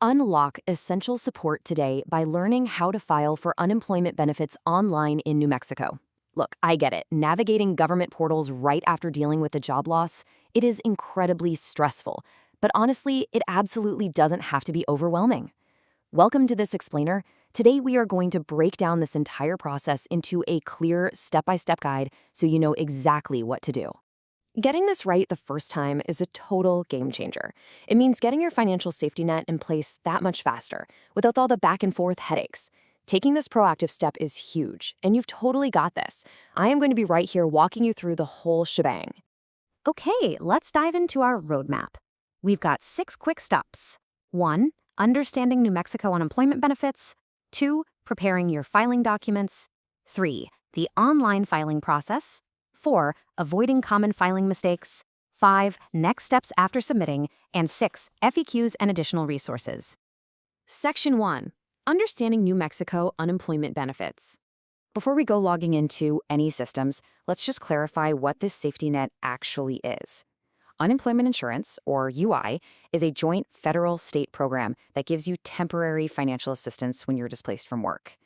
Unlock essential support today by learning how to file for unemployment benefits online in New Mexico. Look, I get it. Navigating government portals right after dealing with a job loss, it is incredibly stressful. But honestly, it absolutely doesn't have to be overwhelming. Welcome to this explainer. Today we are going to break down this entire process into a clear step-by-step guide so you know exactly what to do. Getting this right the first time is a total game changer. It means getting your financial safety net in place that much faster, without all the back and forth headaches. Taking this proactive step is huge, and you've totally got this. I am going to be right here walking you through the whole shebang. Okay, let's dive into our roadmap. We've got 6 quick steps. 1. Understanding New Mexico unemployment benefits. 2. Preparing your filing documents. 3. The online filing process. 4. Avoiding common filing mistakes. 5. Next steps after submitting. And 6. FAQs and additional resources. Section 1. Understanding New Mexico unemployment benefits. Before we go logging into any systems, let's just clarify what this safety net actually is. Unemployment insurance, or UI, is a joint federal-state program that gives you temporary financial assistance when you're displaced from work.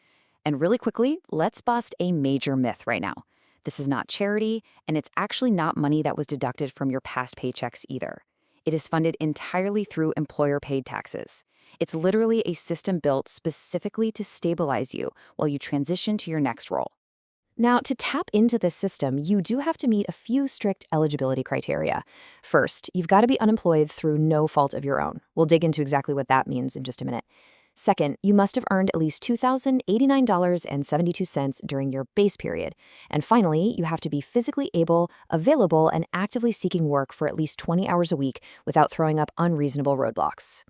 And really quickly, let's bust a major myth right now. This is not charity, and it's actually not money that was deducted from your past paychecks either. It is funded entirely through employer-paid taxes. It's literally a system built specifically to stabilize you while you transition to your next role. Now, to tap into this system, you do have to meet a few strict eligibility criteria. First, you've got to be unemployed through no fault of your own. We'll dig into exactly what that means in just a minute. Second, you must have earned at least $2,089.72 during your base period. And finally, you have to be physically able, available, and actively seeking work for at least 20 hours a week without throwing up unreasonable roadblocks.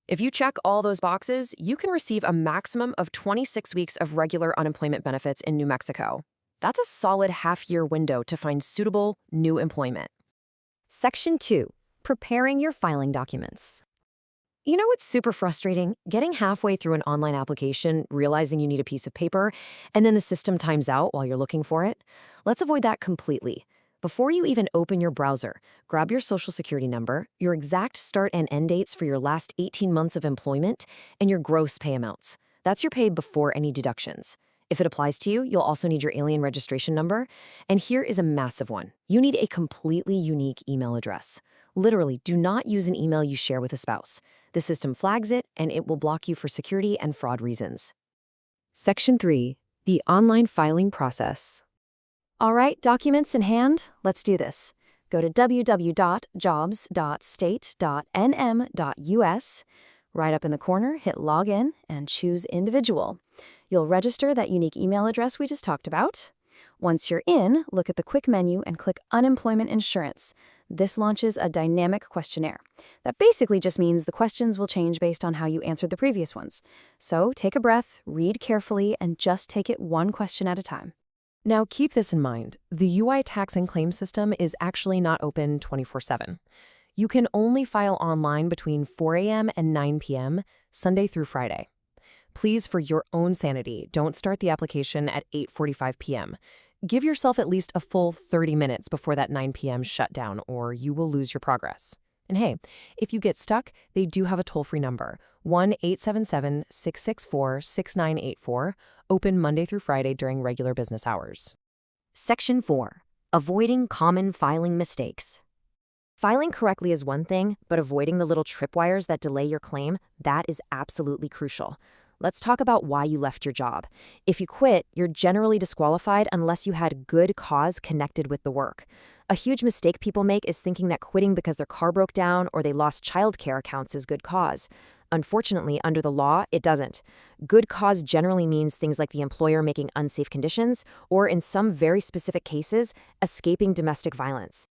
If you check all those boxes, you can receive a maximum of 26 weeks of regular unemployment benefits in New Mexico. That's a solid half-year window to find suitable new employment. Section 2. Preparing your filing documents. You know what's super frustrating? Getting halfway through an online application, realizing you need a piece of paper, and then the system times out while you're looking for it. Let's avoid that completely. Before you even open your browser, grab your social security number, your exact start and end dates for your last 18 months of employment, and your gross pay amounts. That's your pay before any deductions. If it applies to you, you'll also need your alien registration number. And here is a massive one. You need a completely unique email address. Literally, do not use an email you share with a spouse. The system flags it, and it will block you for security and fraud reasons. Section 3. The online filing process. All right, documents in hand, let's do this. Go to www.jobs.state.nm.us. Right up in the corner, hit Login and choose Individual. You'll register that unique email address we just talked about. Once you're in, look at the quick menu and click Unemployment Insurance. This launches a dynamic questionnaire. That basically just means the questions will change based on how you answered the previous ones. So take a breath, read carefully, and just take it one question at a time. Now keep this in mind. The UI tax and claim system is actually not open 24/7. You can only file online between 4 a.m. and 9 p.m., Sunday through Friday. Please, for your own sanity, don't start the application at 8:45 p.m. Give yourself at least a full 30 minutes before that 9 p.m. shutdown, or you will lose your progress. And hey, if you get stuck, they do have a toll-free number, 1-877-664-6984, open Monday through Friday during regular business hours. Section 4. Avoiding common filing mistakes. Filing correctly is one thing, but avoiding the little tripwires that delay your claim, that is absolutely crucial. Let's talk about why you left your job. If you quit, you're generally disqualified unless you had good cause connected with the work. A huge mistake people make is thinking that quitting because their car broke down or they lost childcare counts as good cause. Unfortunately, under the law, it doesn't. Good cause generally means things like the employer making unsafe conditions or, in some very specific cases, escaping domestic violence.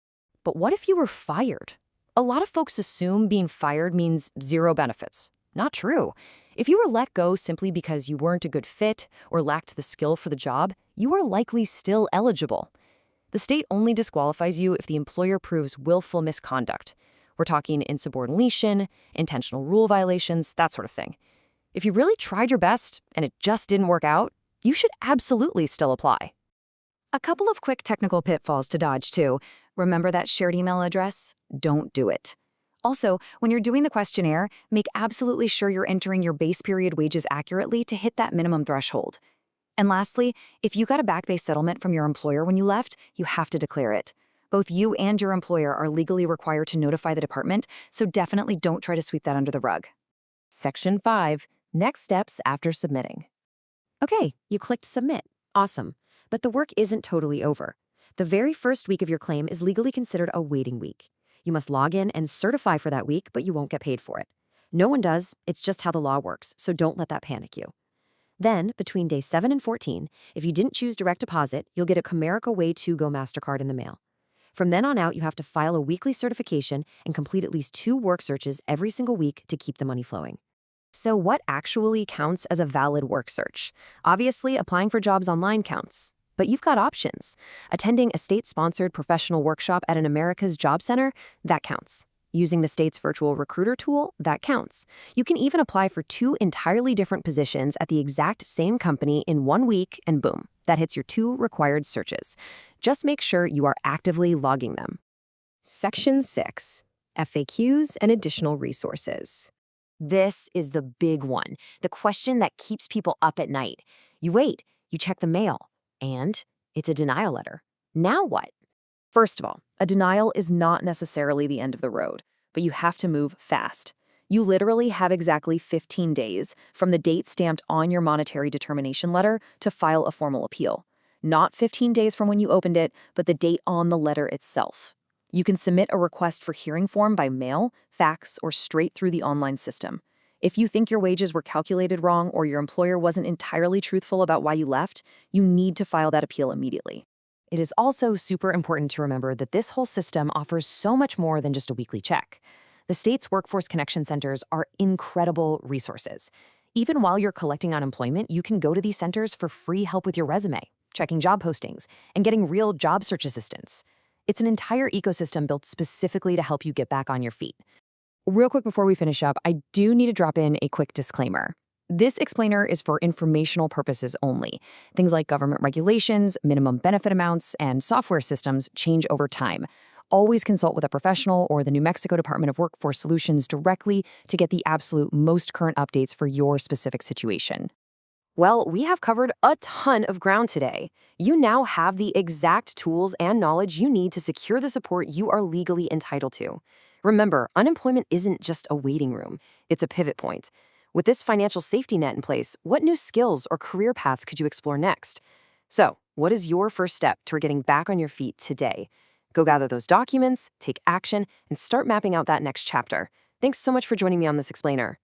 But what if you were fired? A lot of folks assume being fired means zero benefits. Not true. If you were let go simply because you weren't a good fit or lacked the skill for the job, you are likely still eligible. The state only disqualifies you if the employer proves willful misconduct. We're talking insubordination, intentional rule violations, that sort of thing. If you really tried your best and it just didn't work out, you should absolutely still apply. A couple of quick technical pitfalls to dodge, too. Remember that shared email address? Don't do it. Also, when you're doing the questionnaire, make absolutely sure you're entering your base period wages accurately to hit that minimum threshold. And lastly, if you got a back-based settlement from your employer when you left, you have to declare it. Both you and your employer are legally required to notify the department, so definitely don't try to sweep that under the rug. Section 5. Next steps after submitting. Okay, you clicked submit. Awesome. But the work isn't totally over. The very first week of your claim is legally considered a waiting week. You must log in and certify for that week, but you won't get paid for it. No one does. It's just how the law works, so don't let that panic you. Then, between day 7 and 14, if you didn't choose direct deposit, you'll get a Comerica Way 2 Go MasterCard in the mail. From then on out, you have to file a weekly certification and complete at least 2 work searches every single week to keep the money flowing. So what actually counts as a valid work search? Obviously, applying for jobs online counts. But you've got options. Attending a state-sponsored professional workshop at an America's Job Center, that counts. Using the state's virtual recruiter tool, that counts. You can even apply for 2 entirely different positions at the exact same company in 1 week, and boom, that hits your 2 required searches. Just make sure you are actively logging them. Section 6. FAQs and additional resources. This is the big one, the question that keeps people up at night. You wait, you check the mail, and it's a denial letter. Now what? First of all, a denial is not necessarily the end of the road, but you have to move fast. You literally have exactly 15 days from the date stamped on your monetary determination letter to file a formal appeal. Not 15 days from when you opened it, but the date on the letter itself. You can submit a request for hearing form by mail, fax, or straight through the online system. If you think your wages were calculated wrong or your employer wasn't entirely truthful about why you left, you need to file that appeal immediately. It is also super important to remember that this whole system offers so much more than just a weekly check. The state's workforce connection centers are incredible resources. Even while you're collecting unemployment, you can go to these centers for free help with your resume, checking job postings, and getting real job search assistance. It's an entire ecosystem built specifically to help you get back on your feet. Real quick before we finish up, I do need to drop in a quick disclaimer. This explainer is for informational purposes only. Things like government regulations, minimum benefit amounts, and software systems change over time. Always consult with a professional or the New Mexico Department of Workforce Solutions directly to get the absolute most current updates for your specific situation. Well, we have covered a ton of ground today. You now have the exact tools and knowledge you need to secure the support you are legally entitled to. Remember, unemployment isn't just a waiting room, it's a pivot point. With this financial safety net in place, what new skills or career paths could you explore next? So, what is your first step toward getting back on your feet today? Go gather those documents, take action, and start mapping out that next chapter. Thanks so much for joining me on this explainer.